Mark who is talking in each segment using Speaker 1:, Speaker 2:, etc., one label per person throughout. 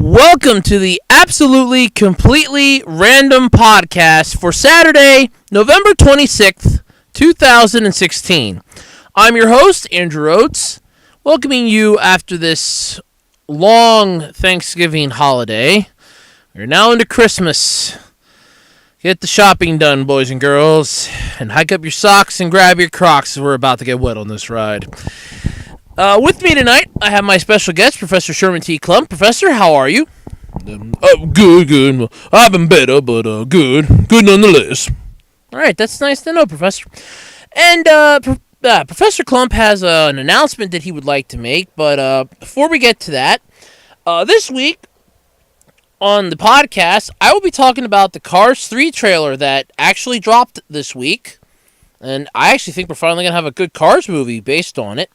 Speaker 1: Welcome to the absolutely, completely random podcast for Saturday, November 26th, 2016. I'm your host, Andrew Oates, welcoming you after this long Thanksgiving holiday. We're now into Christmas. Get the shopping done, boys and girls, and hike up your socks and grab your Crocs as we're about to get wet on this ride. With me tonight, I have my special guest, Professor Sherman T. Klump. Professor, how are you?
Speaker 2: Good. I've been better, but good nonetheless.
Speaker 1: All right, that's nice to know, Professor. And Professor Klump has an announcement that he would like to make, but before we get to that, this week on the podcast, I will be talking about the Cars 3 trailer that actually dropped this week, and I actually think we're finally going to have a good Cars movie based on it.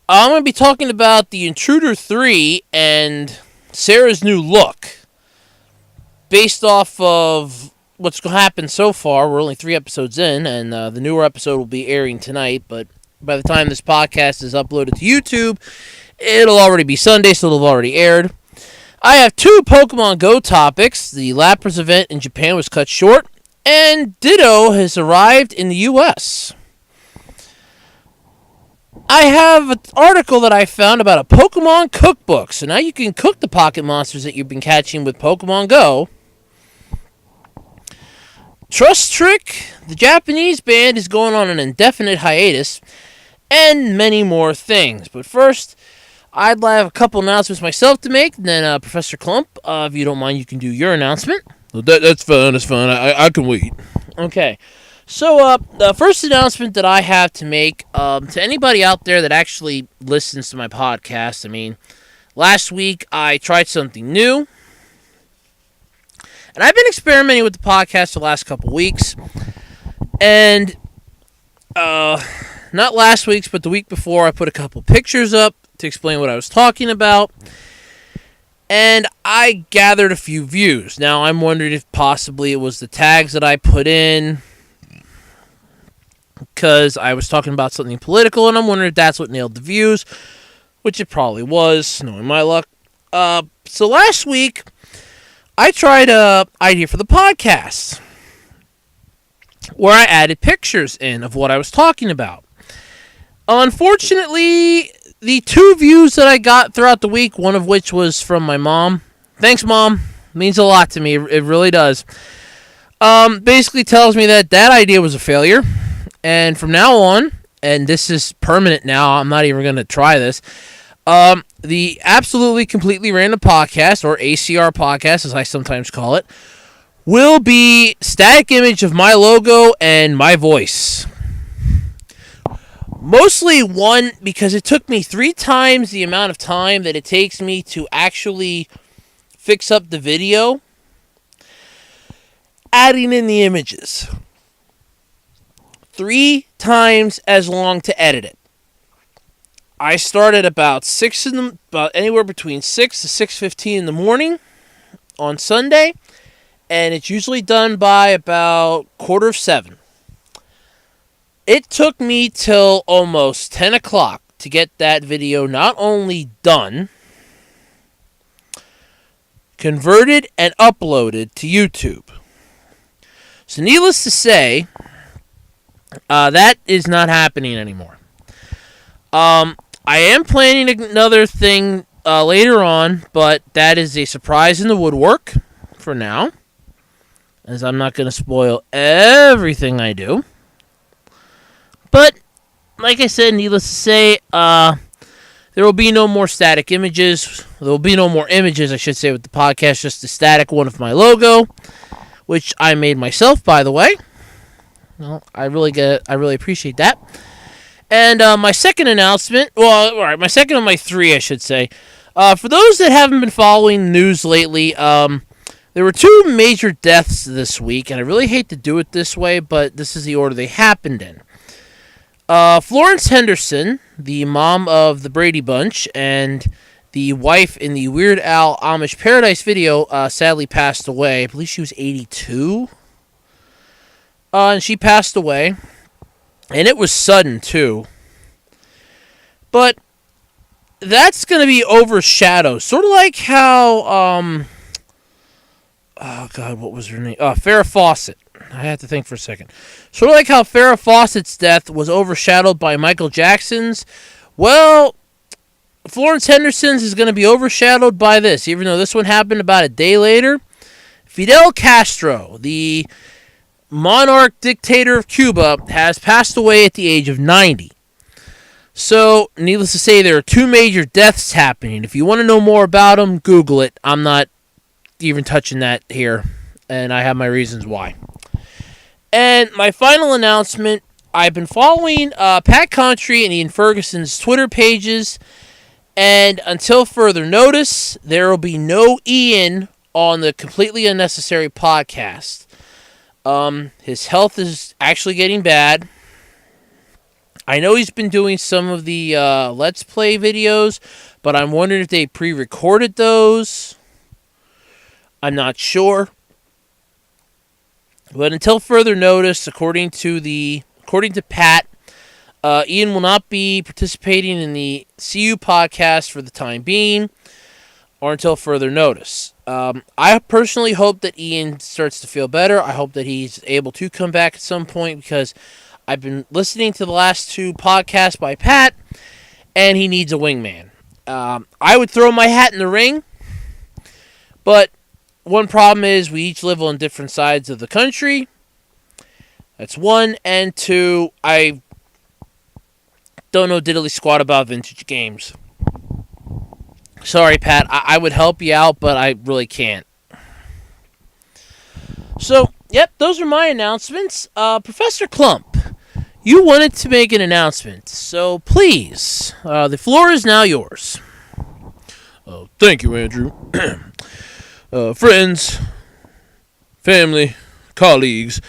Speaker 1: I'm going to be talking about The Intruder 3 and Sarah's new look. Based off of what's going to happen so far, we're only 3 episodes in, and the newer episode will be airing tonight, but by the time this podcast is uploaded to YouTube, it'll already be Sunday, so it'll have already aired. I have 2 Pokemon Go topics. The Lapras event in Japan was cut short, and Ditto has arrived in the U.S. I have an article that I found about a Pokemon cookbook. So now you can cook the pocket monsters that you've been catching with Pokemon Go. Trust Trick, the Japanese band, is going on an indefinite hiatus. And many more things. But first, I'd have a couple announcements myself to make. And then Professor Klump, if you don't mind, you can do your announcement.
Speaker 2: That's fine. I can wait.
Speaker 1: Okay. So, the first announcement that I have to make, to anybody out there that actually listens to my podcast, last week I tried something new, and I've been experimenting with the podcast the last couple weeks, and, not last week's, but the week before, I put a couple pictures up to explain what I was talking about, and I gathered a few views. Now, I'm wondering if possibly it was the tags that I put in, because I was talking about something political, and I'm wondering if that's what nailed the views, which it probably was, knowing my luck. So last week, I tried an idea for the podcast, where I added pictures in of what I was talking about. Unfortunately, the 2 views that I got throughout the week, one of which was from my mom. Thanks, Mom. Means a lot to me. It really does. Basically tells me that idea was a failure. And from now on, and this is permanent now, I'm not even going to try this, the Absolutely Completely Random Podcast, or ACR Podcast, as I sometimes call it, will be static image of my logo and my voice. Mostly one, because it took me 3 times the amount of time that it takes me to actually fix up the video, adding in the images. 3 times as long to edit it. I started about anywhere between 6 to 6:15 in the morning on Sunday, and it's usually done by about 6:45. It took me till almost 10 o'clock to get that video not only done, converted, and uploaded to YouTube. So needless to say, that is not happening anymore. I am planning another thing later on, but that is a surprise in the woodwork for now, as I'm not going to spoil everything I do. But, like I said, needless to say, there will be no more static images. There will be no more images, I should say, with the podcast, just a static one of my logo, which I made myself, by the way. Well, I really appreciate that. And my second announcement, my second of my 3, I should say. For those that haven't been following the news lately, there were 2 major deaths this week, and I really hate to do it this way, but this is the order they happened in. Florence Henderson, the mom of the Brady Bunch, and the wife in the Weird Al Amish Paradise video, sadly passed away. I believe she was 82. And she passed away. And it was sudden, too. But that's going to be overshadowed. Sort of like how, oh God, what was her name? Farrah Fawcett. I had to think for a second. Sort of like how Farrah Fawcett's death was overshadowed by Michael Jackson's. Well, Florence Henderson's is going to be overshadowed by this, even though this one happened about a day later. Fidel Castro, the monarch dictator of Cuba, has passed away at the age of 90. So, needless to say, there are two major deaths happening. If you want to know more about them, Google it. I'm not even touching that here, and I have my reasons why. And my final announcement, I've been following Pat Contry and Ian Ferguson's Twitter pages, and until further notice, there will be no Ian on the Completely Unnecessary podcast. His health is actually getting bad. I know he's been doing some of the Let's Play videos, but I'm wondering if they pre-recorded those. I'm not sure. But until further notice, according to Pat, Ian will not be participating in the CU podcast for the time being, or until further notice. I personally hope that Ian starts to feel better. I hope that he's able to come back at some point, because I've been listening to the last two podcasts by Pat, and he needs a wingman. I would throw my hat in the ring, but one problem is we each live on different sides of the country. That's one. And two, I don't know diddly squat about vintage games. Sorry, Pat. I would help you out, but I really can't. So, yep, those are my announcements. Professor Klump, you wanted to make an announcement, so please, the floor is now yours.
Speaker 2: Thank you, Andrew. Friends, family, colleagues,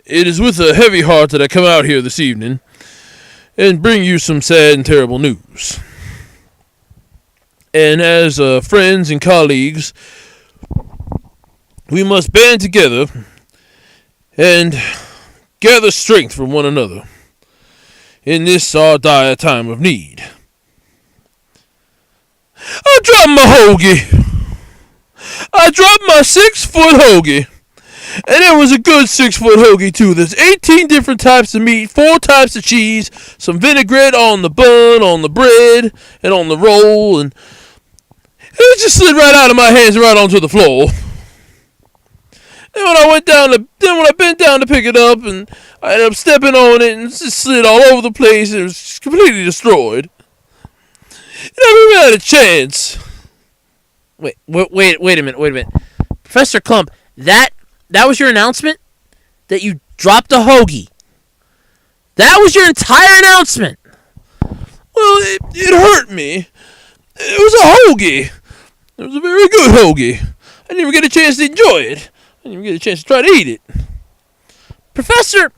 Speaker 2: it is with a heavy heart that I come out here this evening and bring you some sad and terrible news. And as friends and colleagues, we must band together and gather strength from one another in this our dire time of need. I dropped my hoagie. I dropped my 6-foot hoagie. And it was a good 6-foot hoagie, too. There's 18 different types of meat, 4 types of cheese, some vinaigrette on the bun, on the bread, and on the roll, and it just slid right out of my hands right onto the floor. And when I bent down to pick it up, and I ended up stepping on it, and it just slid all over the place, and it was completely destroyed. And I never had a chance.
Speaker 1: Wait a minute. Professor Klump, that was your announcement? That you dropped a hoagie? That was your entire announcement?
Speaker 2: Well, it hurt me. It was a hoagie. It was a very good hoagie. I didn't even get a chance to enjoy it. I didn't even get a chance to try to eat it.
Speaker 1: Professor,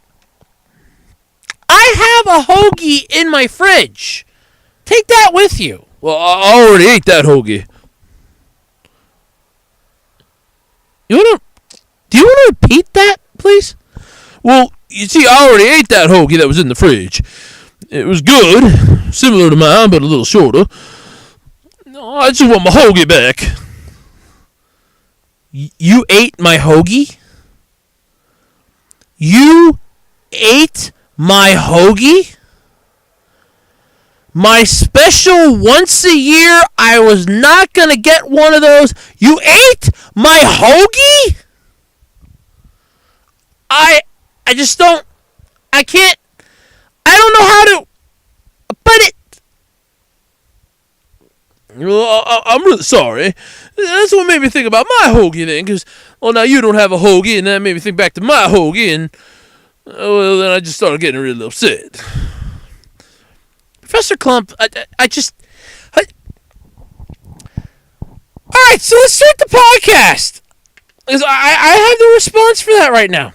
Speaker 1: I have a hoagie in my fridge. Take that with you.
Speaker 2: Well, I already ate that hoagie.
Speaker 1: Do you want to repeat that, please?
Speaker 2: Well, you see, I already ate that hoagie that was in the fridge. It was good, similar to mine, but a little shorter. I just want my hoagie back.
Speaker 1: You ate my hoagie? You ate my hoagie? My special once a year, I was not going to get one of those. You ate my hoagie? I just don't, I can't, I don't know how to put it.
Speaker 2: Well, I'm really sorry. That's what made me think about my hoagie then, because, well, now you don't have a hoagie, and that made me think back to my hoagie, and, well, then I just started getting really upset.
Speaker 1: Professor Klump, Alright, so let's start the podcast. I have no response for that right now.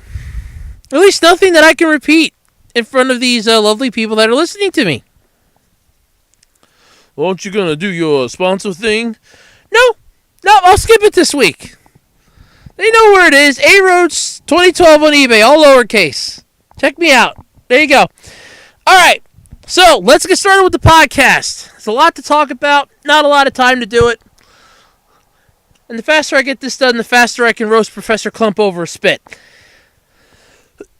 Speaker 1: At least nothing that I can repeat in front of these lovely people that are listening to me.
Speaker 2: Well, aren't you going to do your sponsor thing?
Speaker 1: No, I'll skip it this week. They know where it is. A-Roads 2012 on eBay, all lowercase. Check me out. There you go. Alright, So, let's get started with the podcast. There's a lot to talk about, not a lot of time to do it. And the faster I get this done, the faster I can roast Professor Klump over a spit.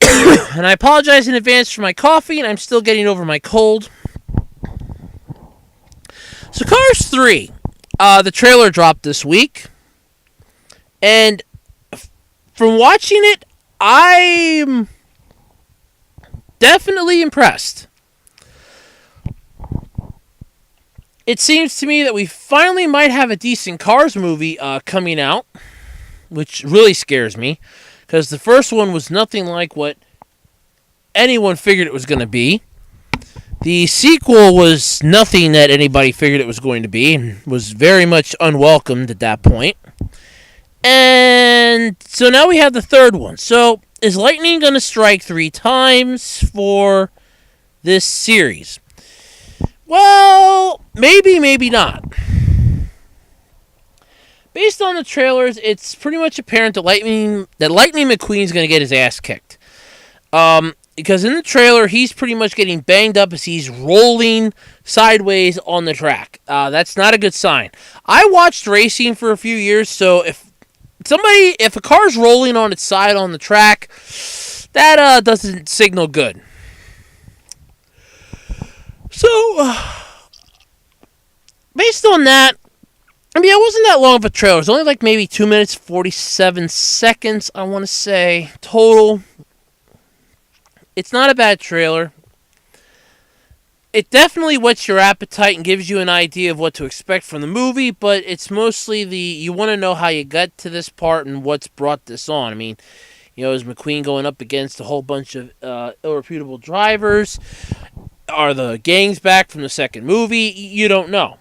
Speaker 1: And I apologize in advance for my coffee, and I'm still getting over my cold. So, Cars 3, the trailer dropped this week. And from watching it, I'm definitely impressed. It seems to me that we finally might have a decent Cars movie coming out, which really scares me, because the first one was nothing like what anyone figured it was going to be. The sequel was nothing that anybody figured it was going to be, and was very much unwelcomed at that point. And so now we have the third one. So, is lightning going to strike 3 times for this series? Well, maybe, maybe not. Based on the trailers, it's pretty much apparent that Lightning McQueen's going to get his ass kicked. Because in the trailer, he's pretty much getting banged up as he's rolling sideways on the track. That's not a good sign. I watched racing for a few years, so if a car's rolling on its side on the track, that doesn't signal good. So, based on that, I mean, it wasn't that long of a trailer. It was only like maybe 2 minutes, 47 seconds, I want to say, total. It's not a bad trailer. It definitely whets your appetite and gives you an idea of what to expect from the movie, but it's mostly you want to know how you got to this part and what's brought this on. I mean, is McQueen going up against a whole bunch of irreputable drivers? Are the gangs back from the second movie? You don't know.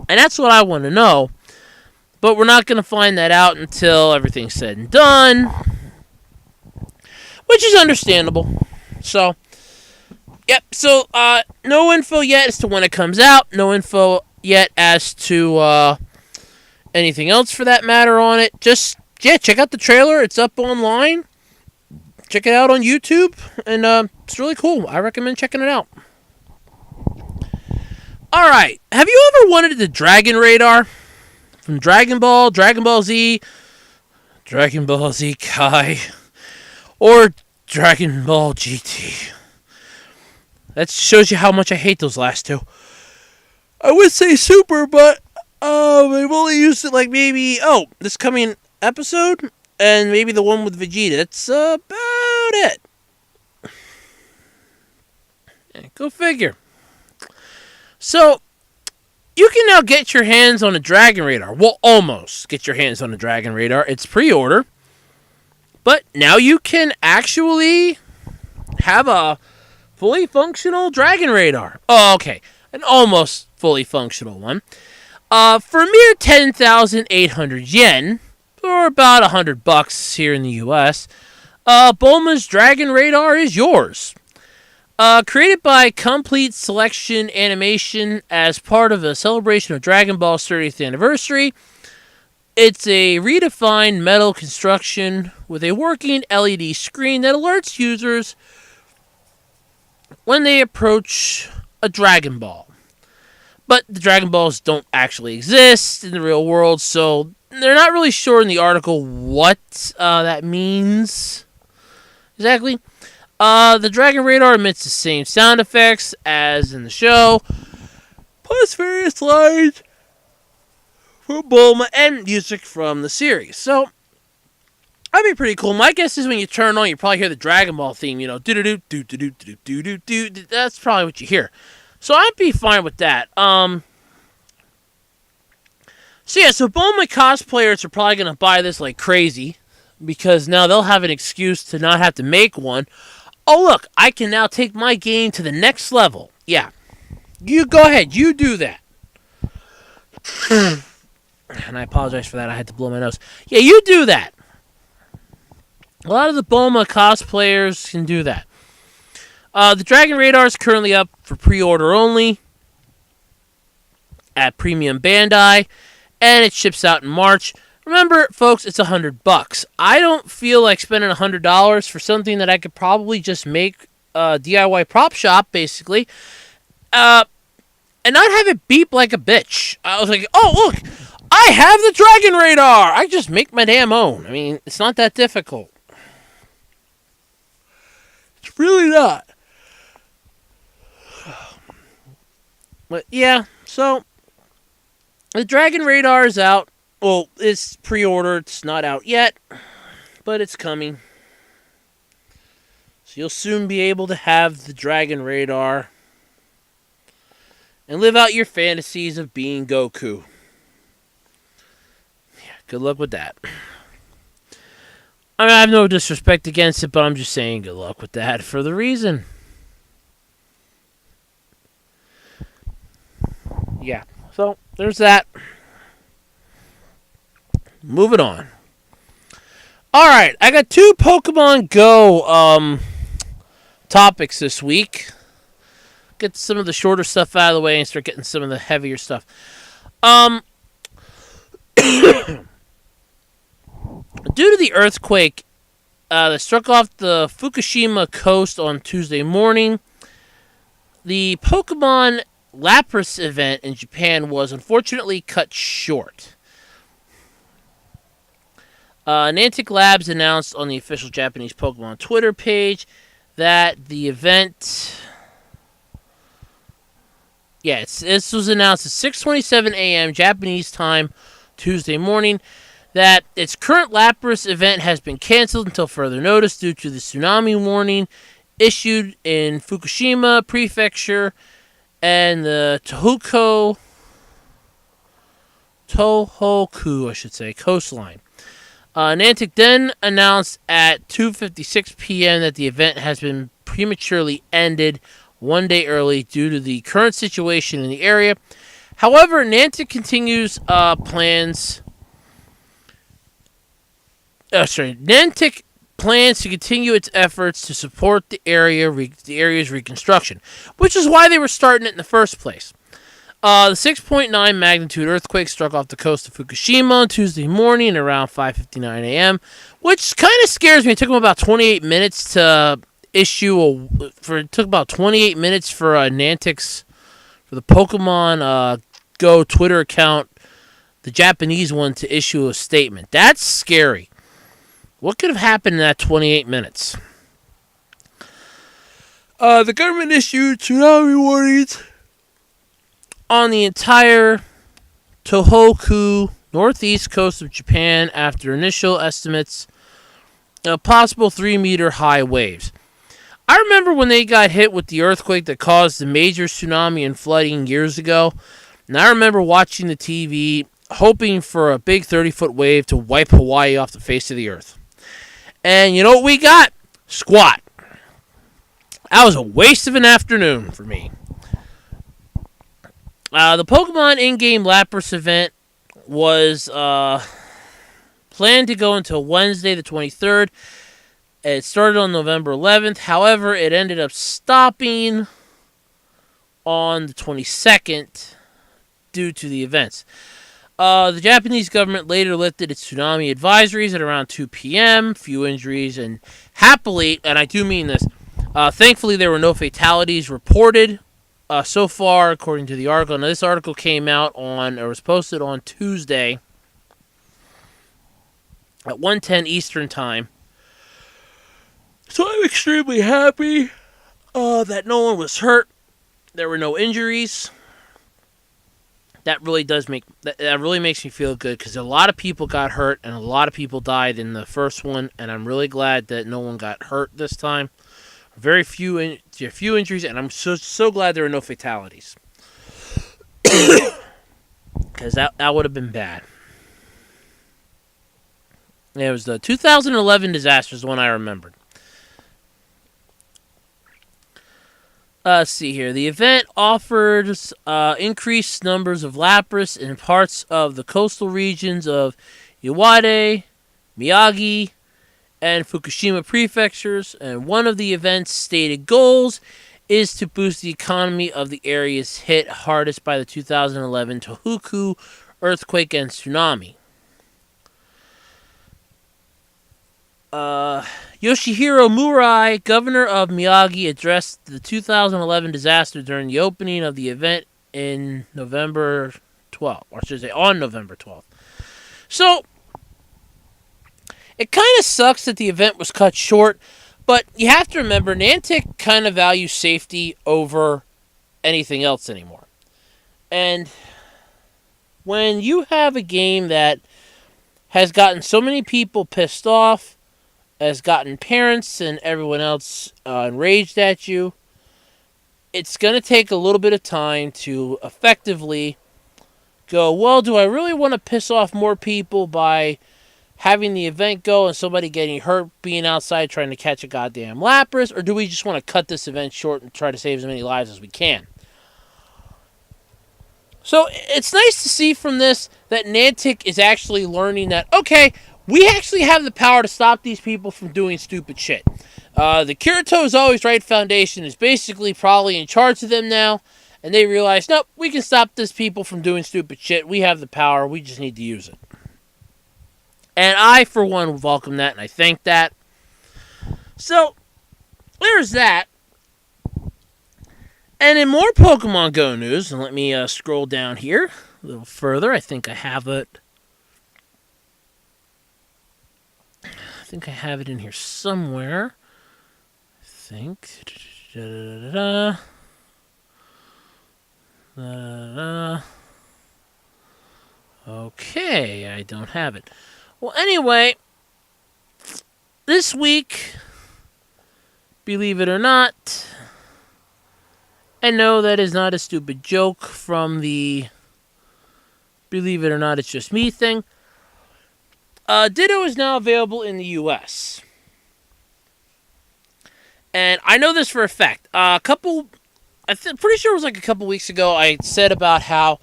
Speaker 1: And that's what I want to know. But we're not going to find that out until everything's said and done. Which is understandable. So, yep. So, no info yet as to when it comes out. No info yet as to anything else for that matter on it. Just, check out the trailer. It's up online. Check it out on YouTube, and it's really cool. I recommend checking it out. Alright, have you ever wanted the Dragon Radar? From Dragon Ball Z, Dragon Ball Z Kai, or Dragon Ball GT? That shows you how much I hate those last two. I would say Super, but I've only used it like maybe, this coming episode, and maybe the one with Vegeta. That's about it. Go figure. So, you can now get your hands on a Dragon Radar. Well, almost get your hands on a Dragon Radar. It's pre-order. But now you can actually have a fully functional Dragon Radar. Oh, okay. An almost fully functional one. For a mere 10,800 yen, or about $100 here in the U.S., Bulma's Dragon Radar is yours. Created by Complete Selection Animation as part of a celebration of Dragon Ball's 30th anniversary, it's a redefined metal construction with a working LED screen that alerts users when they approach a Dragon Ball. But the Dragon Balls don't actually exist in the real world, so they're not really sure in the article what that means exactly. The Dragon Radar emits the same sound effects as in the show, plus various lines from Bulma and music from the series. So, that'd be pretty cool. My guess is when you turn on, you probably hear the Dragon Ball theme, do-do-do-do-do-do-do-do-do. That's probably what you hear. So, I'd be fine with that. So Bulma cosplayers are probably going to buy this like crazy, because now they'll have an excuse to not have to make one. Oh, look, I can now take my game to the next level. Yeah. You go ahead. You do that. And I apologize for that. I had to blow my nose. Yeah, you do that. A lot of the Bulma cosplayers can do that. The Dragon Radar is currently up for pre-order only at Premium Bandai, and it ships out in March. Remember, folks, it's $100. I don't feel like spending $100 for something that I could probably just make DIY prop shop, basically, and not have it beep like a bitch. I was like, oh, look, I have the Dragon Radar. I just make my damn own. I mean, it's not that difficult. It's really not. But yeah, so the Dragon Radar is out. Well, it's pre-ordered. It's not out yet, but it's coming. So you'll soon be able to have the Dragon Radar and live out your fantasies of being Goku. Yeah, good luck with that. I mean, I have no disrespect against it, but I'm just saying good luck with that for the reason. Yeah, so there's that. Moving on. Alright, I got 2 Pokemon Go topics this week. Get some of the shorter stuff out of the way and start getting some of the heavier stuff. Due to the earthquake that struck off the Fukushima coast on Tuesday morning, the Pokemon Lapras event in Japan was unfortunately cut short. Niantic Labs announced on the official Japanese Pokemon Twitter page that the event... Yeah, this was announced at 6:27 a.m. Japanese time Tuesday morning that its current Lapras event has been canceled until further notice due to the tsunami warning issued in Fukushima Prefecture and the Tohoku coastline. Niantic then announced at 2:56 p.m. that the event has been prematurely ended 1 day early due to the current situation in the area. However, Niantic continues Niantic plans to continue its efforts to support the area's reconstruction, which is why they were starting it in the first place. The 6.9 magnitude earthquake struck off the coast of Fukushima on Tuesday morning around 5:59 a.m., which kind of scares me. It took them about 28 minutes to issue it took about 28 minutes for Niantic's, for the Pokemon Go Twitter account, the Japanese one, to issue a statement. That's scary. What could have happened in that 28 minutes? The government issued tsunami warnings on the entire Tohoku northeast coast of Japan after initial estimates of possible 3-meter high waves. I remember when they got hit with the earthquake that caused the major tsunami and flooding years ago, and I remember watching the TV hoping for a big 30-foot wave to wipe Hawaii off the face of the earth. And you know what we got? Squat. That was a waste of an afternoon for me. The Pokemon in-game Lapras event was planned to go until Wednesday the 23rd. It started on November 11th. However, it ended up stopping on the 22nd due to the events. The Japanese government later lifted its tsunami advisories at around 2 p.m. Few injuries, and happily, and I do mean this, thankfully there were no fatalities reported so far, according to the article. Now, this article came out was posted on Tuesday at 1:10 Eastern Time. So I'm extremely happy that no one was hurt. There were no injuries. That really makes me feel good, because a lot of people got hurt and a lot of people died in the first one, and I'm really glad that no one got hurt this time. Very few injuries, and I'm so glad there were no fatalities, because that would have been bad. It was the 2011 disaster is the one I remembered. Let's see here. The event offers increased numbers of Lapras in parts of the coastal regions of Iwate, Miyagi, and Fukushima prefectures, and one of the event's stated goals is to boost the economy of the areas hit hardest by the 2011 Tohoku earthquake and tsunami. Yoshihiro Murai, governor of Miyagi, addressed the 2011 disaster during the opening of the event in November 12th, or should I say on November 12th. So, it kind of sucks that the event was cut short, but you have to remember, Niantic kind of values safety over anything else anymore. And when you have a game that has gotten so many people pissed off, has gotten parents and everyone else enraged at you, it's going to take a little bit of time to effectively go, well, do I really want to piss off more people by having the event go and somebody getting hurt being outside trying to catch a goddamn Lapras, or do we just want to cut this event short and try to save as many lives as we can? So it's nice to see from this that Niantic is actually learning that, okay, we actually have the power to stop these people from doing stupid shit. The Kirito is Always Right Foundation is basically probably in charge of them now, and they realize, nope, we can stop these people from doing stupid shit. We have the power. We just need to use it. And I, for one, welcome that, and I thank that. So, there's that. And in more Pokemon Go news, and let me scroll down here a little further. I think I have it. I think I have it in here somewhere. I think. Okay, I don't have it. Well, anyway, this week, believe it or not, I know that is not a stupid joke from the believe it or not, it's just me thing. Ditto is now available in the US. And I know this for a fact. Pretty sure it was like a couple weeks ago, I said about how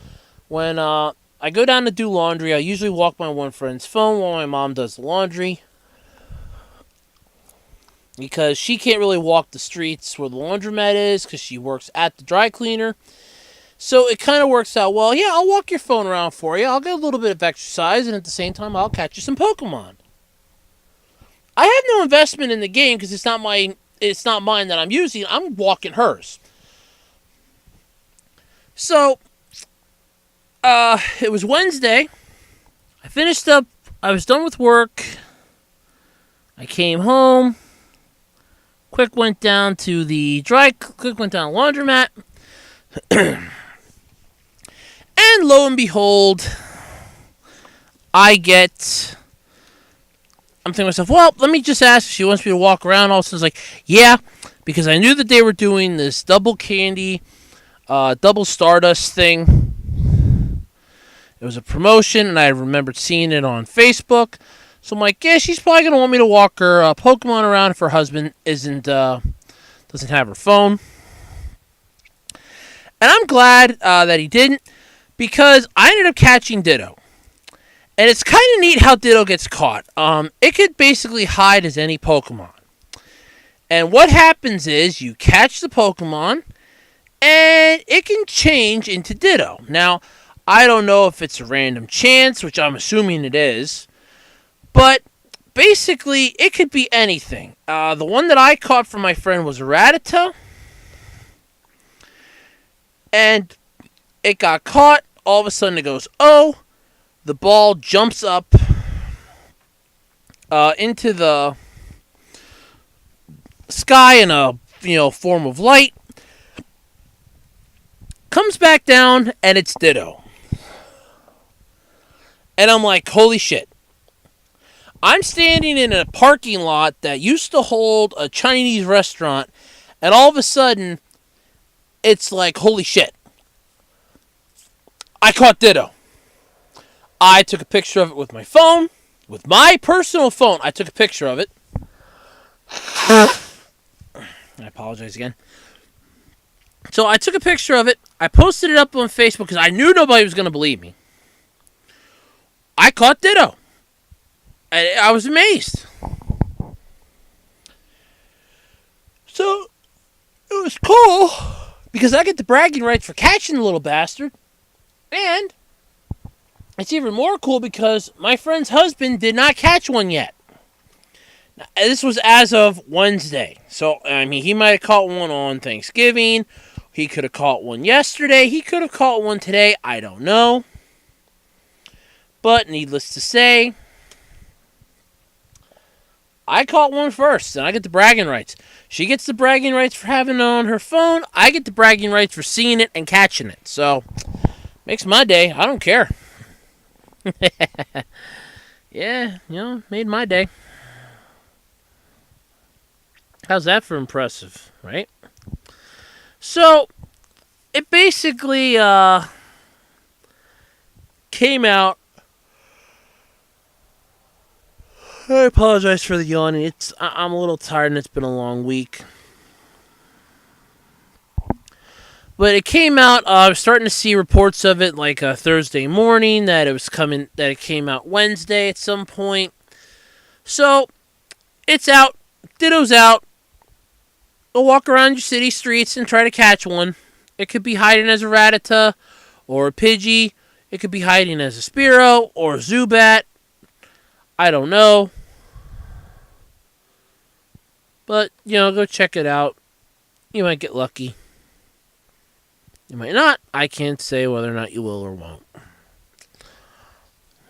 Speaker 1: when I go down to do laundry, I usually walk my one friend's phone while my mom does the laundry. Because she can't really walk the streets where the laundromat is because she works at the dry cleaner. So it kind of works out well. Yeah, I'll walk your phone around for you. I'll get a little bit of exercise, and at the same time, I'll catch you some Pokemon. I have no investment in the game because it's not mine that I'm using. I'm walking hers. So, it was Wednesday. I finished up. I was done with work. I came home. Quick went down to the laundromat. And lo and behold, I'm thinking to myself, well, let me just ask if she wants me to walk around. All of a sudden, I was like, yeah, because I knew that they were doing this double candy, double Stardust thing. It was a promotion, and I remembered seeing it on Facebook. So I'm like, yeah, she's probably going to want me to walk her Pokemon around if her husband doesn't have her phone. And I'm glad that he didn't, because I ended up catching Ditto. And it's kind of neat how Ditto gets caught. It could basically hide as any Pokemon. And what happens is you catch the Pokemon, and it can change into Ditto. Now, I don't know if it's a random chance, which I'm assuming it is. But basically, it could be anything. The one that I caught from my friend was a Rattata. And it got caught. All of a sudden, it goes, oh. The ball jumps up into the sky in a form of light. Comes back down, and it's Ditto. And I'm like, holy shit. I'm standing in a parking lot that used to hold a Chinese restaurant, and all of a sudden, it's like, holy shit. I caught Ditto. I took a picture of it with my phone. With my personal phone, I took a picture of it. I apologize again. So I took a picture of it. I posted it up on Facebook because I knew nobody was going to believe me. I caught Ditto. I was amazed. So, it was cool because I get the bragging rights for catching the little bastard. And it's even more cool because my friend's husband did not catch one yet. This was as of Wednesday. So, I mean, he might have caught one on Thanksgiving. He could have caught one yesterday. He could have caught one today. I don't know. But needless to say, I caught one first, and I get the bragging rights. She gets the bragging rights for having it on her phone. I get the bragging rights for seeing it and catching it. So, makes my day. I don't care. Yeah, made my day. How's that for impressive, right? So, it basically came out. I apologize for the yawning. I'm a little tired and it's been a long week. But it came out. I was starting to see reports of it like Thursday morning that it was coming. That it came out Wednesday at some point. So it's out. Ditto's out. Go walk around your city streets and try to catch one. It could be hiding as a Rattata or a Pidgey. It could be hiding as a Spearow or a Zubat. I don't know. But, go check it out. You might get lucky. You might not. I can't say whether or not you will or won't.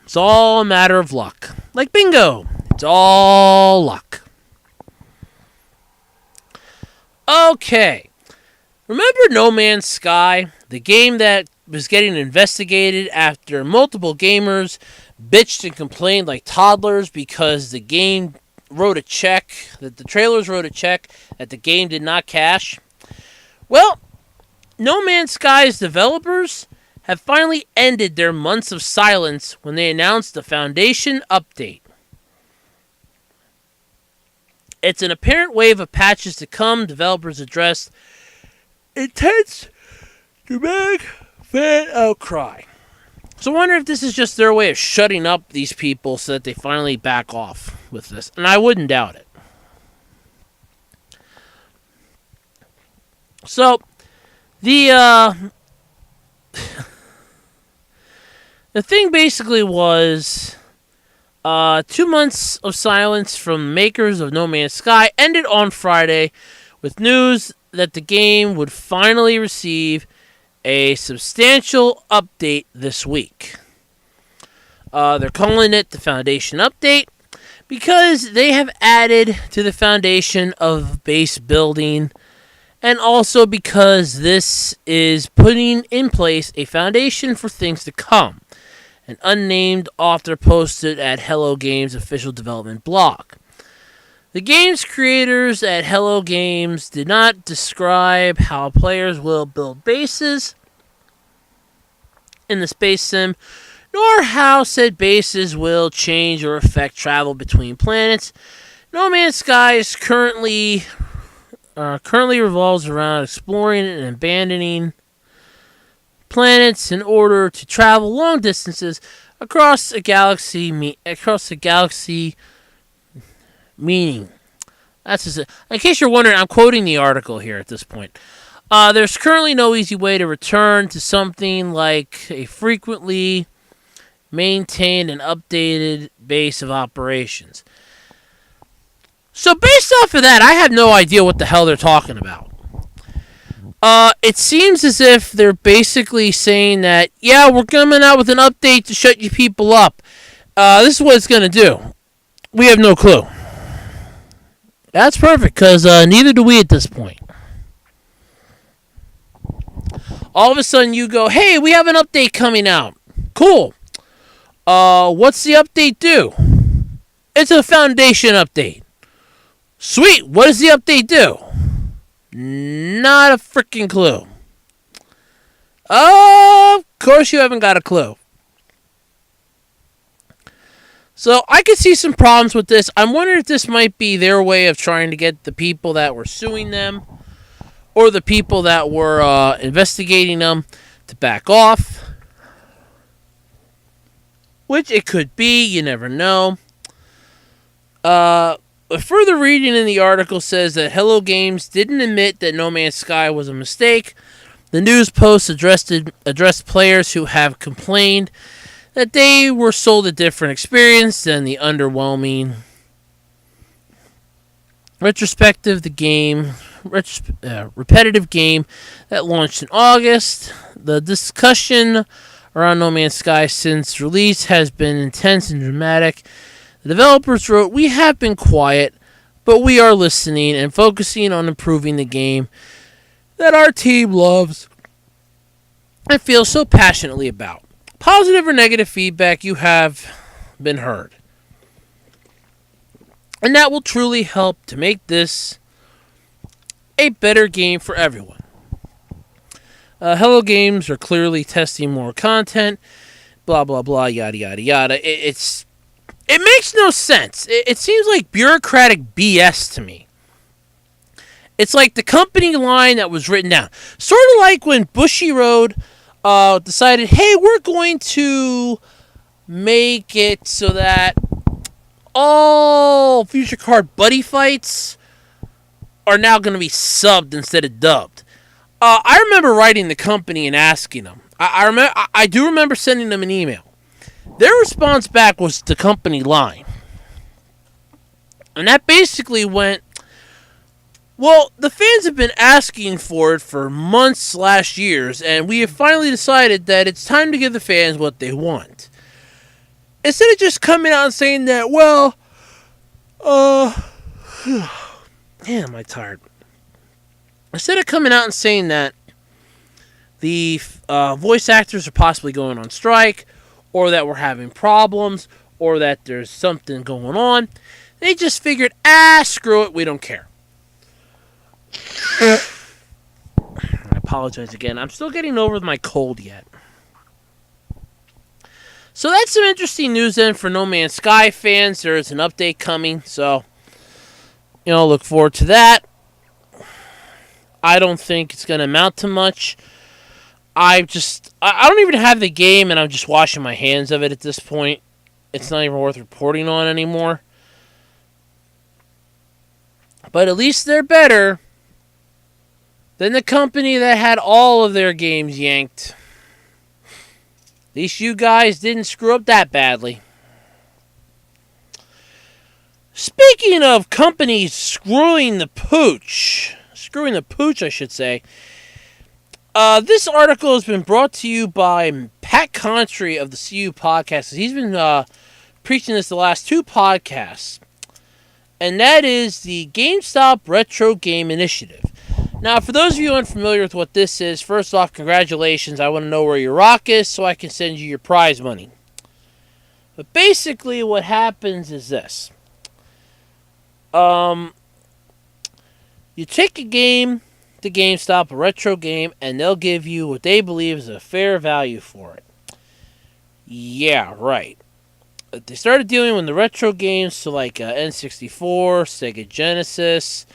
Speaker 1: It's all a matter of luck. Like bingo. It's all luck. Okay. Remember No Man's Sky? The game that was getting investigated after multiple gamers bitched and complained like toddlers because the game wrote a check, that the trailers wrote a check that the game did not cash? Well, No Man's Sky's developers have finally ended their months of silence when they announced the Foundation update. It's an apparent wave of patches to come. Developers addressed intense dramatic fan outcry. So I wonder if this is just their way of shutting up these people so that they finally back off with this. And I wouldn't doubt it. So, the thing basically was 2 months of silence from makers of No Man's Sky ended on Friday with news that the game would finally receive a substantial update this week. They're calling it the Foundation Update because they have added to the foundation of base building, and also because this is putting in place a foundation for things to come. An unnamed author posted at Hello Games' official development blog. The game's creators at Hello Games did not describe how players will build bases in the space sim, nor how said bases will change or affect travel between planets. No Man's Sky is currently revolves around exploring and abandoning planets in order to travel long distances across a galaxy. Meaning, that's just it. In case you're wondering, I'm quoting the article here at this point. There's currently no easy way to return to something like a frequently maintained and updated base of operations. So based off of that, I have no idea what the hell they're talking about. It seems as if they're basically saying that, yeah, we're coming out with an update to shut you people up. This is what it's going to do. We have no clue. That's perfect, because neither do we at this point. All of a sudden you go, hey, we have an update coming out. Cool. What's the update do? It's a Foundation update. Sweet. What does the update do? Not a freaking clue. Of course you haven't got a clue. So I could see some problems with this. I'm wondering if this might be their way of trying to get the people that were suing them or the people that were investigating them to back off. Which it could be. You never know. A further reading in the article says that Hello Games didn't admit that No Man's Sky was a mistake. The news post addressed players who have complained that they were sold a different experience than the underwhelming retrospective, repetitive game that launched in August. The discussion around No Man's Sky since release has been intense and dramatic. The developers wrote, "We have been quiet, but we are listening and focusing on improving the game that our team loves and feels so passionately about. Positive or negative feedback, you have been heard. And that will truly help to make this a better game for everyone. Hello Games are clearly testing more content, blah, blah, blah, yada, yada, yada." It makes no sense. It seems like bureaucratic BS to me. It's like the company line that was written down. Sort of like when Bushiroad decided, hey, we're going to make it so that all Future Card buddy fights are now going to be subbed instead of dubbed. I remember writing the company and asking them. I do remember sending them an email. Their response back was the company line. And that basically went, well, the fans have been asking for it for months/years, and we have finally decided that it's time to give the fans what they want. Instead of just coming out and saying that, well, man, am I tired. Instead of coming out and saying that the voice actors are possibly going on strike, or that we're having problems, or that there's something going on, they just figured, screw it, we don't care. I apologize again. I'm still getting over my cold yet. So that's some interesting news then for No Man's Sky fans. There is an update coming, so look forward to that. I don't think it's going to amount to much. I don't even have the game, and I'm just washing my hands of it at this point. It's not even worth reporting on anymore. But at least they're better than the company that had all of their games yanked. At least you guys didn't screw up that badly. Speaking of companies screwing the pooch, I should say, this article has been brought to you by Pat Contry of the CU Podcast. He's been preaching this the last two podcasts. And that is the Gamestop Retro Game Initiative. Now, for those of you unfamiliar with what this is, first off, congratulations. I want to know where your rock is so I can send you your prize money. But basically what happens is this. You take a game to GameStop, a retro game, and they'll give you what they believe is a fair value for it. Yeah, right. They started dealing with the retro games, so like N64, Sega Genesis,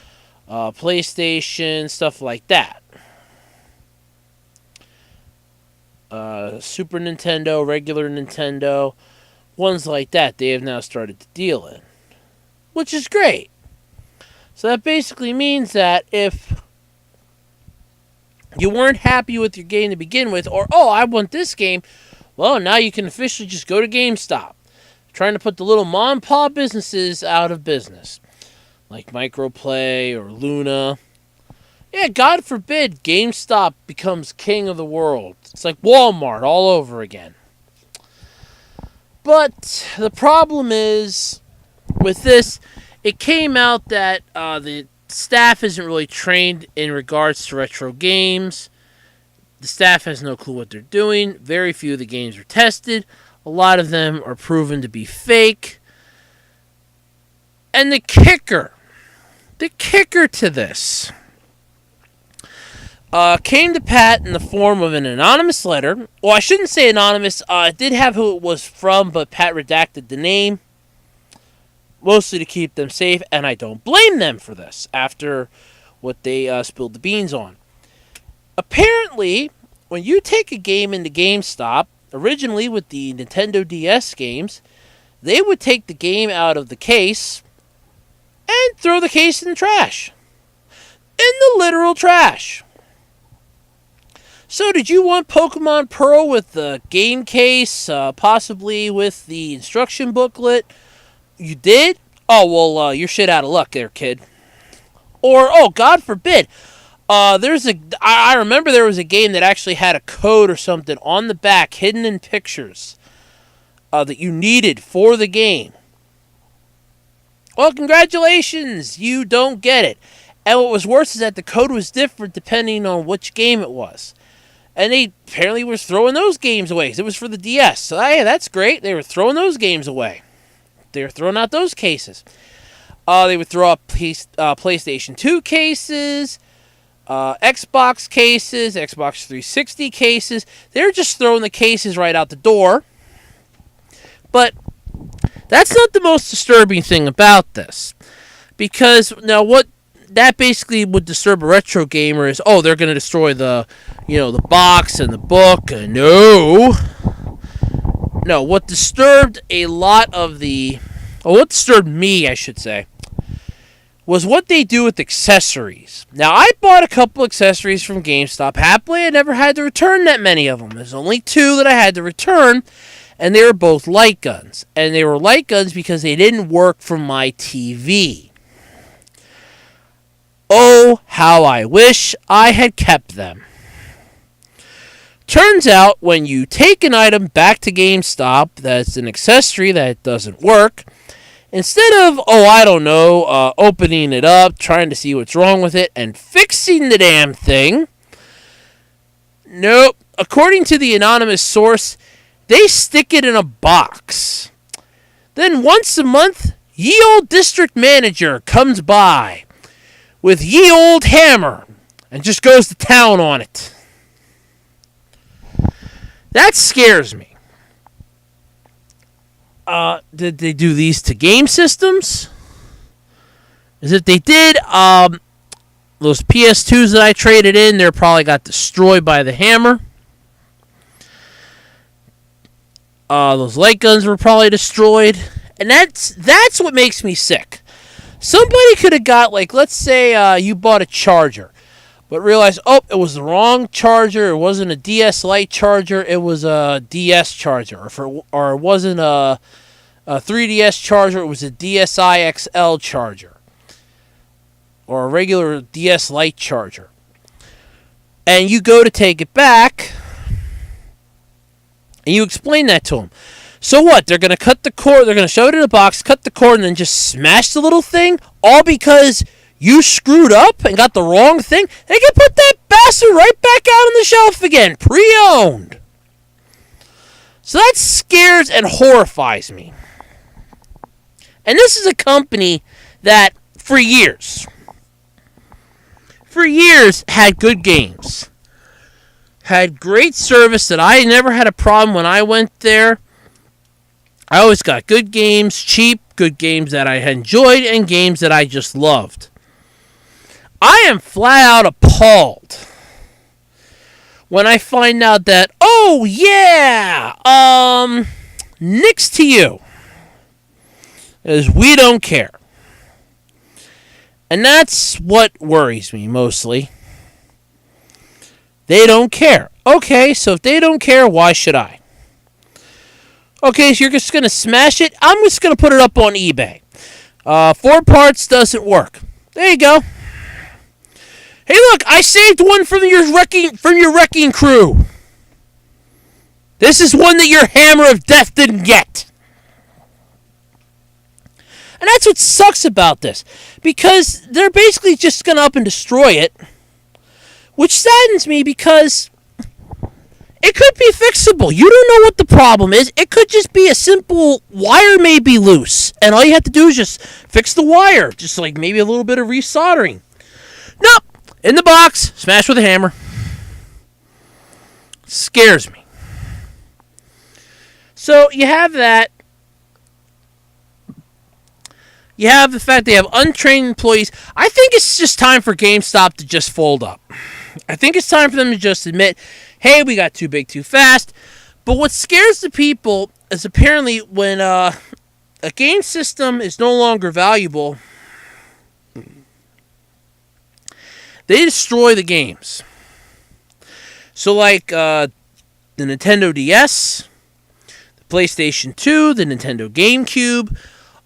Speaker 1: PlayStation, stuff like that. Super Nintendo, regular Nintendo, ones like that they have now started to deal in. Which is great. So that basically means that if you weren't happy with your game to begin with, or, I want this game, well, now you can officially just go to GameStop. Trying to put the little mom and pop businesses out of business. Like Microplay or Luna. Yeah, God forbid GameStop becomes king of the world. It's like Walmart all over again. But the problem is, with this, it came out that the staff isn't really trained in regards to retro games. The staff has no clue what they're doing. Very few of the games are tested. A lot of them are proven to be fake. And the kicker to this came to Pat in the form of an anonymous letter. Well, I shouldn't say anonymous. It did have who it was from, but Pat redacted the name. Mostly to keep them safe, and I don't blame them for this after what they spilled the beans on. Apparently, when you take a game into GameStop, originally with the Nintendo DS games, they would take the game out of the case and throw the case in the trash. In the literal trash. So did you want Pokemon Pearl with the game case, possibly with the instruction booklet? You did? Oh, well, you're shit out of luck there, kid. Or, God forbid, I remember there was a game that actually had a code or something on the back, hidden in pictures, that you needed for the game. Well, congratulations, you don't get it. And what was worse is that the code was different depending on which game it was. And they apparently were throwing those games away because it was for the DS. So, yeah, that's great. They were throwing those games away. They were throwing out those cases. They would throw up PlayStation 2 cases, Xbox cases, Xbox 360 cases. They were just throwing the cases right out the door. But that's not the most disturbing thing about this. Because, now, what that basically would disturb a retro gamer is, they're going to destroy the box and the book. No, what disturbed what disturbed me, I should say, was what they do with accessories. Now, I bought a couple accessories from GameStop. Happily, I never had to return that many of them. There's only 2 that I had to return, and they were both light guns. And they were light guns because they didn't work for my TV. Oh, how I wish I had kept them. Turns out, when you take an item back to GameStop that's an accessory that doesn't work, instead of, opening it up, trying to see what's wrong with it, and fixing the damn thing, nope. According to the anonymous source, they stick it in a box. Then once a month, ye old district manager comes by with ye old hammer and just goes to town on it. That scares me. Did they do these to game systems? As if they did, those PS2s that I traded in, they probably got destroyed by the hammer. Those light guns were probably destroyed. And that's what makes me sick. Somebody could have got, let's say you bought a charger, but realized, it was the wrong charger. It wasn't a DS Lite charger. It was a DS charger. Or it wasn't a 3DS charger. It was a DSi XL charger. Or a regular DS Lite charger. And you go to take it back, and you explain that to them. So what? They're going to cut the cord, they're going to shove it in a box, cut the cord, and then just smash the little thing? All because you screwed up and got the wrong thing? They can put that bastard right back out on the shelf again, pre-owned. So that scares and horrifies me. And this is a company that, for years, had good games. Had great service that I never had a problem when I went there. I always got good games, cheap, good games that I enjoyed, and games that I just loved. I am flat out appalled when I find out that, nix to you, is we don't care. And that's what worries me mostly. They don't care. Okay, so if they don't care, why should I? Okay, so you're just going to smash it? I'm just going to put it up on eBay. 4 parts doesn't work. There you go. Hey, look, I saved one from your wrecking crew. This is one that your hammer of death didn't get. And that's what sucks about this. Because they're basically just going to up and destroy it. Which saddens me because it could be fixable. You don't know what the problem is. It could just be a simple wire may be loose. And all you have to do is just fix the wire. Just like maybe a little bit of resoldering. Nope. In the box. Smash with a hammer. Scares me. So you have that. You have the fact they have untrained employees. I think it's just time for GameStop to just fold up. I think it's time for them to just admit, hey, we got too big too fast. But what scares the people is apparently when a game system is no longer valuable, they destroy the games. So like the Nintendo DS, the PlayStation 2, the Nintendo GameCube,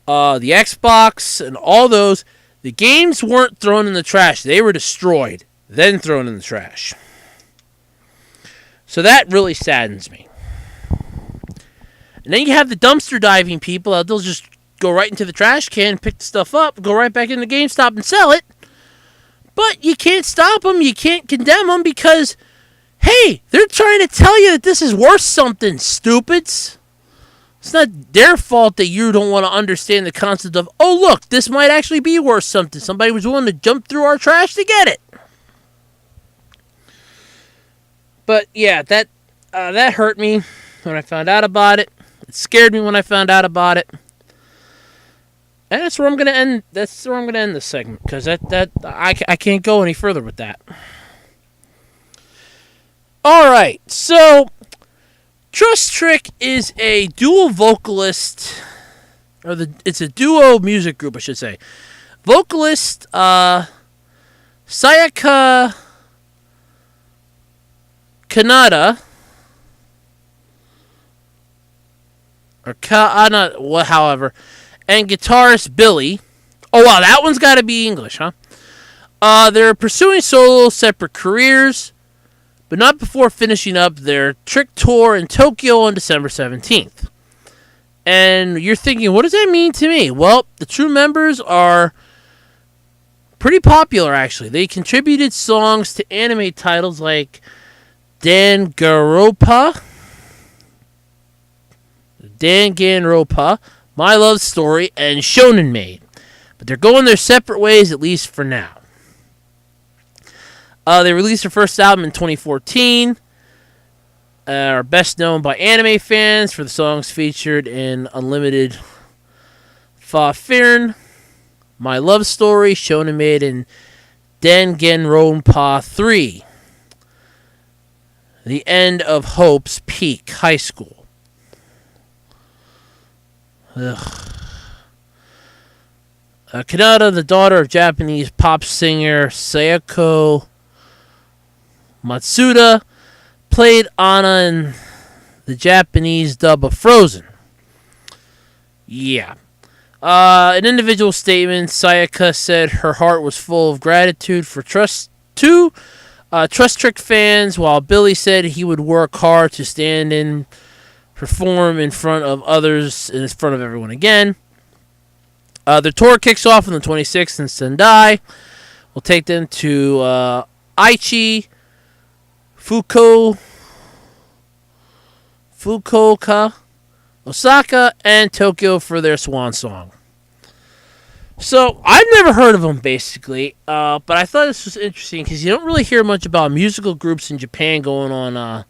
Speaker 1: the Xbox, and all those, The games weren't thrown in the trash. They were destroyed, then thrown in the trash. So that really saddens me. And then you have the dumpster diving people. They'll just go right into the trash can, pick the stuff up, go right back into GameStop and sell it. But you can't stop them. You can't condemn them because, hey, they're trying to tell you that this is worth something, stupids. It's not their fault that you don't want to understand the concept of, oh, look, this might actually be worth something. Somebody was willing to jump through our trash to get it. But, yeah, that hurt me when I found out about it. It scared me when I found out about it. And that's where I'm gonna end. That's where I'm gonna end this segment because I can't go any further with that. All right, so Trust Trick is a dual vocalist, it's a duo music group, I should say. Vocalist Sayaka Kanada or Kaana, however. And guitarist Billy. Oh, wow, that one's got to be English, huh? They're pursuing solo separate careers, but not before finishing up their Trick tour in Tokyo on December 17th. And you're thinking, what does that mean to me? Well, the true members are pretty popular, actually. They contributed songs to anime titles like Danganronpa, My Love Story, and Shonen Maid. But they're going their separate ways, at least for now. They released their first album in 2014. Are best known by anime fans for the songs featured in Unlimited Fa Firn, My Love Story, Shonen Maid, and Danganronpa 3. The End of Hope's Peak High School. Kanada, the daughter of Japanese pop singer Sayako Matsuda, played Anna in the Japanese dub of Frozen. Yeah. An individual statement, Sayaka said her heart was full of gratitude for Trust Trick fans, while Billy said he would work hard to stand and perform in front of others and in front of everyone again. Their tour kicks off on the 26th in Sendai. We'll take them to Aichi, Fukuoka, Osaka, and Tokyo for their swan song. So, I've never heard of them, basically, but I thought this was interesting because you don't really hear much about musical groups in Japan going on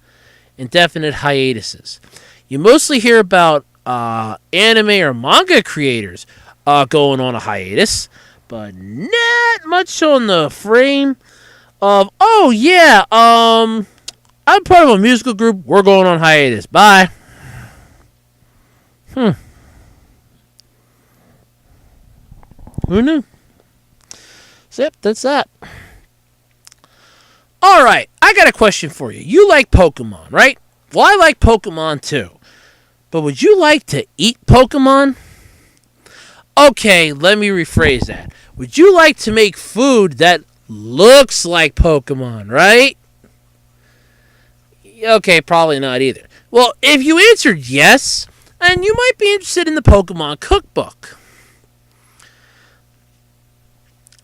Speaker 1: indefinite hiatuses. You mostly hear about anime or manga creators going on a hiatus, but not much on the frame of, oh yeah, I'm part of a musical group, we're going on hiatus, bye. Who knew? So, yep, that's that. Alright, I got a question for you. You like Pokemon, right? Well, I like Pokemon too. But would you like to eat Pokemon? Okay, let me rephrase that. Would you like to make food that looks like Pokemon, right? Okay, probably not either. Well, if you answered yes, then you might be interested in the Pokemon Cookbook.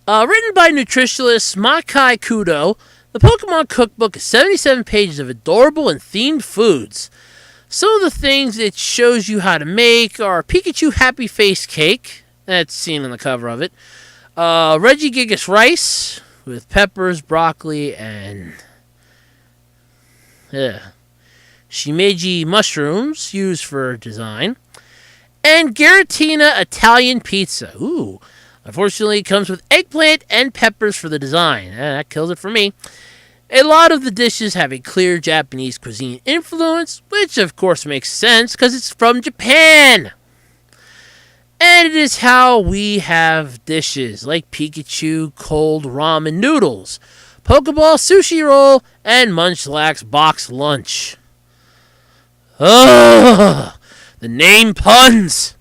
Speaker 1: Written by nutritionist Makai Kudo, the Pokemon Cookbook is 77 pages of adorable and themed foods. Some of the things it shows you how to make are Pikachu Happy Face Cake, that's seen on the cover of it, Regigigas rice with peppers, broccoli, and shimeji mushrooms used for design, and Giratina Italian pizza. Ooh, unfortunately it comes with eggplant and peppers for the design. That kills it for me. A lot of the dishes have a clear Japanese cuisine influence, which of course makes sense because it's from Japan. And it is how we have dishes like Pikachu cold ramen noodles, Pokeball sushi roll, and Munchlax box lunch. Ugh! The name puns!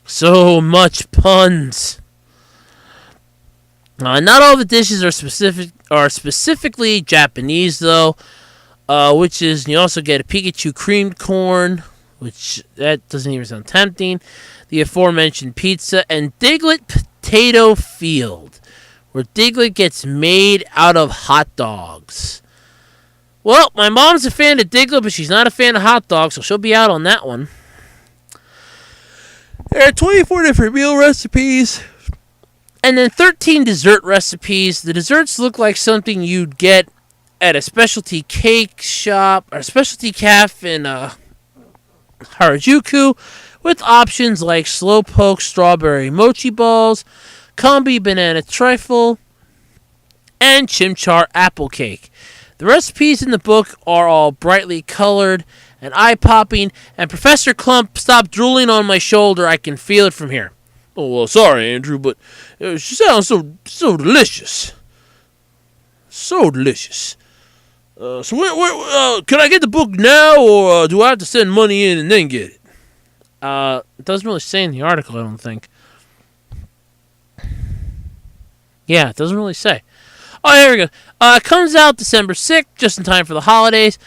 Speaker 1: So much puns. Not all the dishes are specifically Japanese though, which is you also get a Pikachu creamed corn, which that doesn't even sound tempting. The aforementioned pizza and Diglett Potato Field, where Diglett gets made out of hot dogs. Well, my mom's a fan of Diglett, but she's not a fan of hot dogs, so she'll be out on that one. There are 24 different meal recipes, and then 13 dessert recipes. The desserts look like something you'd get at a specialty cake shop or specialty cafe in Harajuku, with options like slowpoke strawberry mochi balls, kombi banana trifle, and chimchar apple cake. The recipes in the book are all brightly colored and eye-popping, and Professor Klump, stop drooling on my shoulder. I can feel it from here.
Speaker 2: Oh, well, sorry, Andrew, but she sounds so delicious. So delicious. So, can I get the book now, or do I have to send money in and then get it?
Speaker 1: It doesn't really say in the article, I don't think. Yeah, it doesn't really say. Oh, here we go. It comes out December 6th, just in time for the holidays.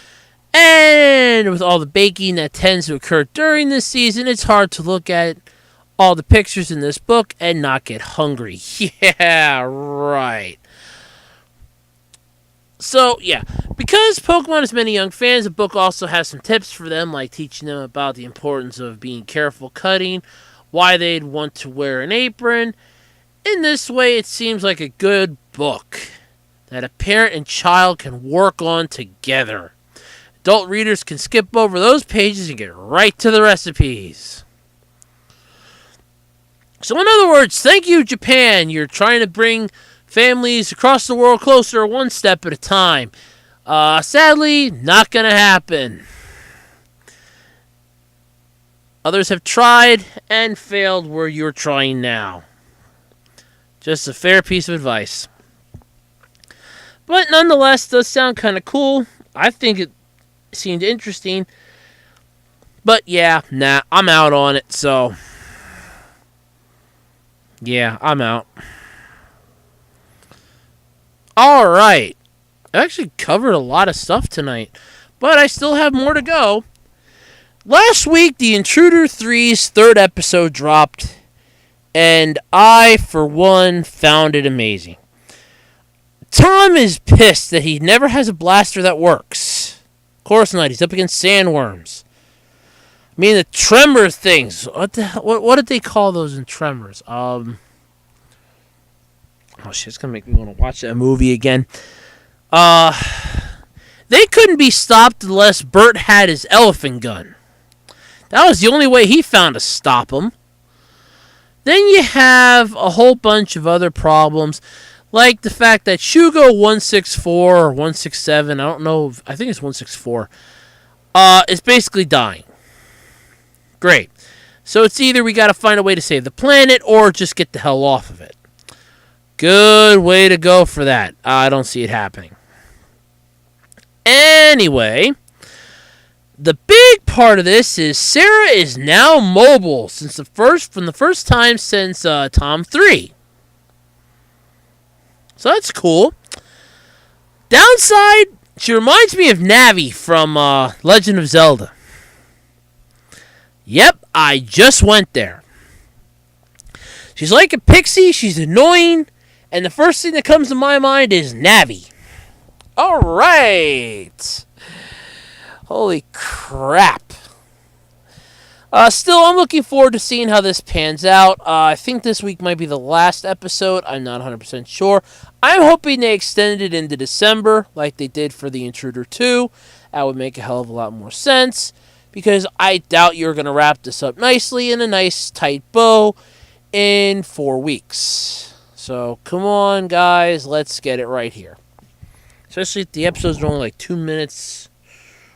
Speaker 1: And with all the baking that tends to occur during this season, it's hard to look at all the pictures in this book and not get hungry. Yeah, right. So, yeah, because Pokemon has many young fans, the book also has some tips for them, like teaching them about the importance of being careful cutting, why they'd want to wear an apron. In this way, it seems like a good book that a parent and child can work on together. Adult readers can skip over those pages and get right to the recipes. So in other words, thank you, Japan. You're trying to bring families across the world closer one step at a time. Sadly, not going to happen. Others have tried and failed where you're trying now. Just a fair piece of advice. But nonetheless, does sound kind of cool. I think it seemed interesting. But yeah, nah, I'm out on it, so yeah, I'm out. Alright. I actually covered a lot of stuff tonight, but I still have more to go. Last week, The Intruder 3's third episode dropped, and I, for one, found it amazing. Tom is pissed that he never has a blaster that works. Of course not, he's up against sandworms. I mean, the tremor things. What did they call those in Tremors? Oh shit, it's gonna make me want to watch that movie again. They couldn't be stopped unless Bert had his elephant gun. That was the only way he found to stop them. Then you have a whole bunch of other problems, like the fact that Shugo 164 or 167, I don't know, I think it's 164, is basically dying. Great. So it's either we gotta find a way to save the planet or just get the hell off of it. Good way to go for that. I don't see it happening. Anyway, the big part of this is Sarah is now mobile from the first time since Tom 3. So that's cool. Downside, she reminds me of Navi from Legend of Zelda. Yep, I just went there. She's like a pixie, she's annoying, and the first thing that comes to my mind is Navi. Alright. Holy crap. Still, I'm looking forward to seeing how this pans out. I think this week might be the last episode. I'm not 100% sure. I'm hoping they extend it into December like they did for The Intruder 2. That would make a hell of a lot more sense, because I doubt you're going to wrap this up nicely in a nice tight bow in 4 weeks. So, come on, guys. Let's get it right here. Especially if the episodes are only like 2 minutes,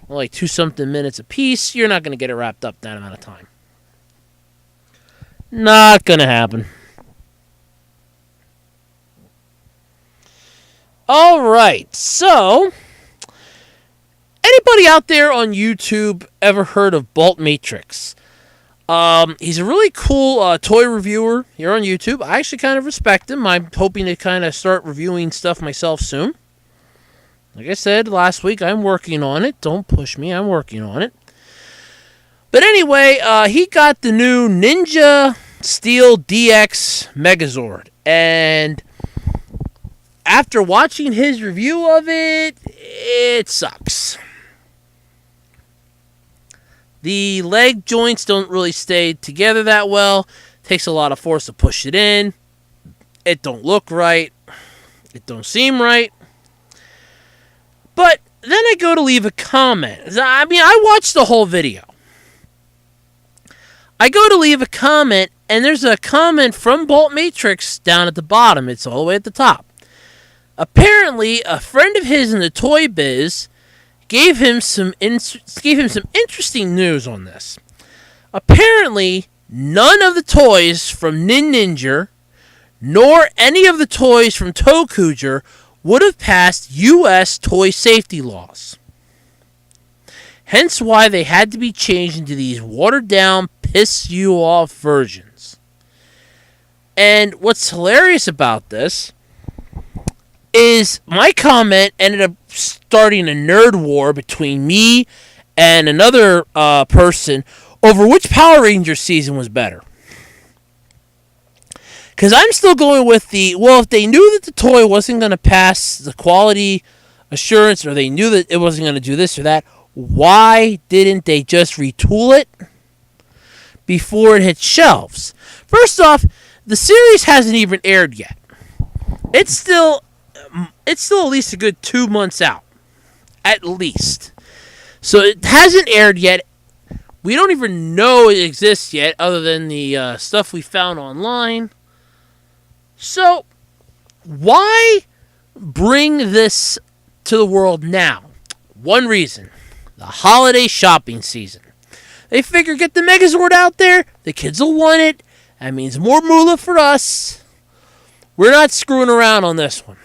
Speaker 1: or like 2-something minutes a piece, you're not going to get it wrapped up that amount of time. Not going to happen. Alright, so anybody out there on YouTube ever heard of Baltmatrix? He's a really cool toy reviewer here on YouTube. I actually kind of respect him. I'm hoping to kind of start reviewing stuff myself soon. Like I said last week, I'm working on it. Don't push me. I'm working on it. But anyway, he got the new Ninja Steel DX Megazord. And after watching his review of it, it sucks. The leg joints don't really stay together that well. Takes a lot of force to push it in. It don't look right. It don't seem right. But then I go to leave a comment. I mean, I watched the whole video. I go to leave a comment, and there's a comment from Baltmatrix down at the bottom. It's all the way at the top. Apparently, a friend of his in the toy biz gave him some interesting news on this. Apparently, none of the toys from Ninja, nor any of the toys from Tokuger would have passed U.S. toy safety laws. Hence why they had to be changed into these watered-down, piss-you-off versions. And what's hilarious about this is my comment ended up starting a nerd war between me and another person over which Power Ranger season was better. Because I'm still going with if they knew that the toy wasn't going to pass the quality assurance, or they knew that it wasn't going to do this or that, why didn't they just retool it before it hit shelves? First off, the series hasn't even aired yet. It's still at least a good 2 months out. At least. So it hasn't aired yet. We don't even know it exists yet, other than the stuff we found online. So, why bring this to the world now? One reason. The holiday shopping season. They figure, get the Megazord out there, the kids will want it. That means more moolah for us. We're not screwing around on this one.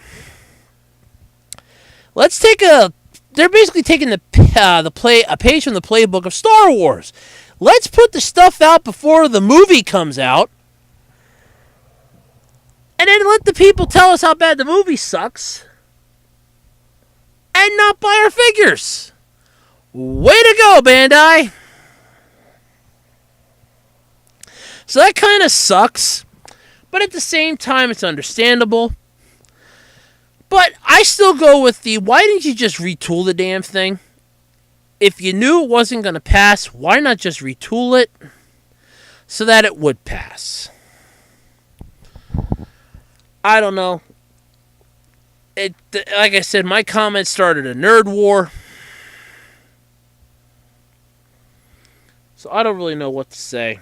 Speaker 1: They're basically taking a page from the playbook of Star Wars. Let's put the stuff out before the movie comes out, and then let the people tell us how bad the movie sucks, and not buy our figures. Way to go, Bandai! So that kind of sucks, but at the same time, it's understandable. But I still go with why didn't you just retool the damn thing? If you knew it wasn't going to pass, why not just retool it so that it would pass? I don't know. Like I said, my comment started a nerd war. So I don't really know what to say.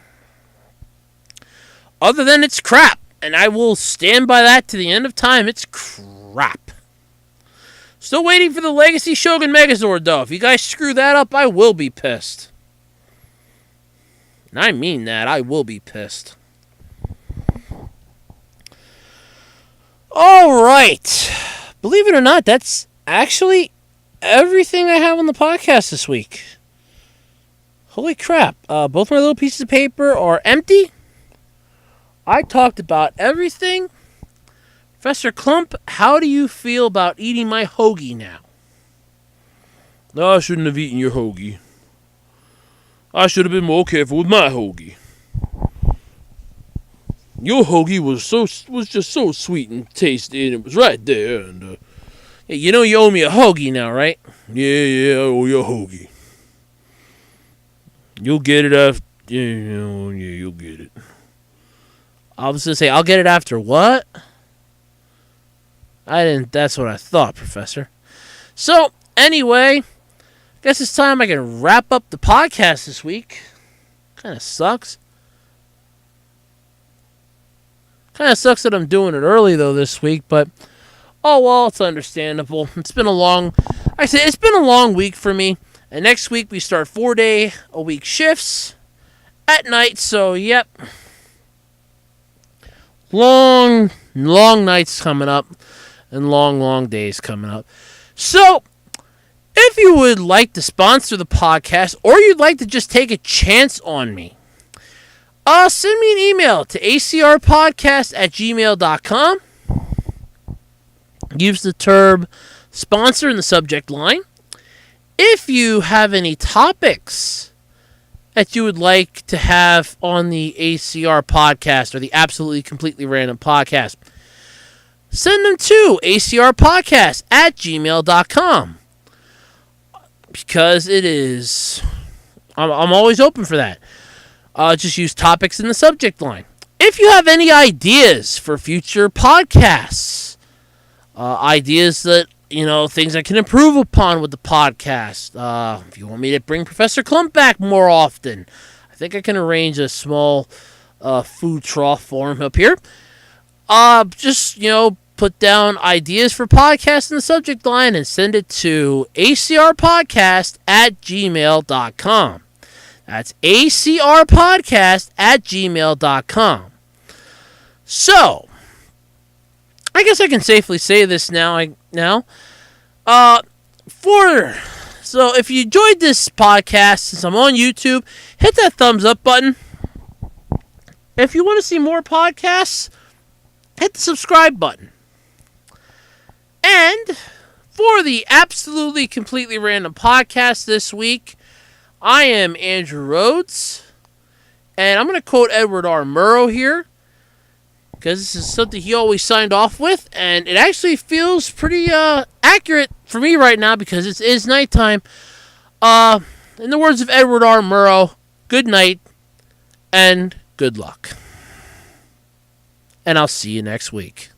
Speaker 1: Other than it's crap. And I will stand by that to the end of time. It's crap. Still waiting for the Legacy Shogun Megazord, though. If you guys screw that up, I will be pissed. And I mean that. I will be pissed. Alright. Believe it or not, that's actually everything I have on the podcast this week. Holy crap. Both my little pieces of paper are empty. I talked about everything. Professor Klump, how do you feel about eating my hoagie now?
Speaker 2: No, I shouldn't have eaten your hoagie. I should have been more careful with my hoagie. Your hoagie was just so sweet and tasty, and it was right there. And
Speaker 1: hey, you know you owe me a hoagie now, right?
Speaker 2: yeah, I owe you a hoagie. You'll get it after. Yeah, you'll get it.
Speaker 1: I was gonna say I'll get it after what? I didn't. That's what I thought, Professor. So anyway, guess it's time I can wrap up the podcast this week. Kind of sucks. Kind of sucks that I'm doing it early though this week, but oh well, it's understandable. It's been a long week for me. And next week we start 4-day-a-week shifts at night. So yep, long nights coming up and long days coming up. So if you would like to sponsor the podcast, or you'd like to just take a chance on me, Send me an email to acrpodcast@gmail.com. Use the term sponsor in the subject line. If you have any topics that you would like to have on the ACR podcast or the Absolutely Completely Random podcast, send them to acrpodcast@gmail.com. Because it is... I'm always open for that. Just use topics in the subject line. If you have any ideas for future podcasts, ideas that, things I can improve upon with the podcast, if you want me to bring Professor Klump back more often, I think I can arrange a small food trough for him up here. Just, put down ideas for podcasts in the subject line and send it to acrpodcast@gmail.com. That's acrpodcast@gmail.com. So, I guess I can safely say this now. So if you enjoyed this podcast, since I'm on YouTube, hit that thumbs up button. If you want to see more podcasts, hit the subscribe button. And for the Absolutely Completely Random podcast this week, I am Andrew Rhodes, and I'm going to quote Edward R. Murrow here, because this is something he always signed off with, and it actually feels pretty accurate for me right now because it is nighttime. In the words of Edward R. Murrow, good night and good luck. And I'll see you next week.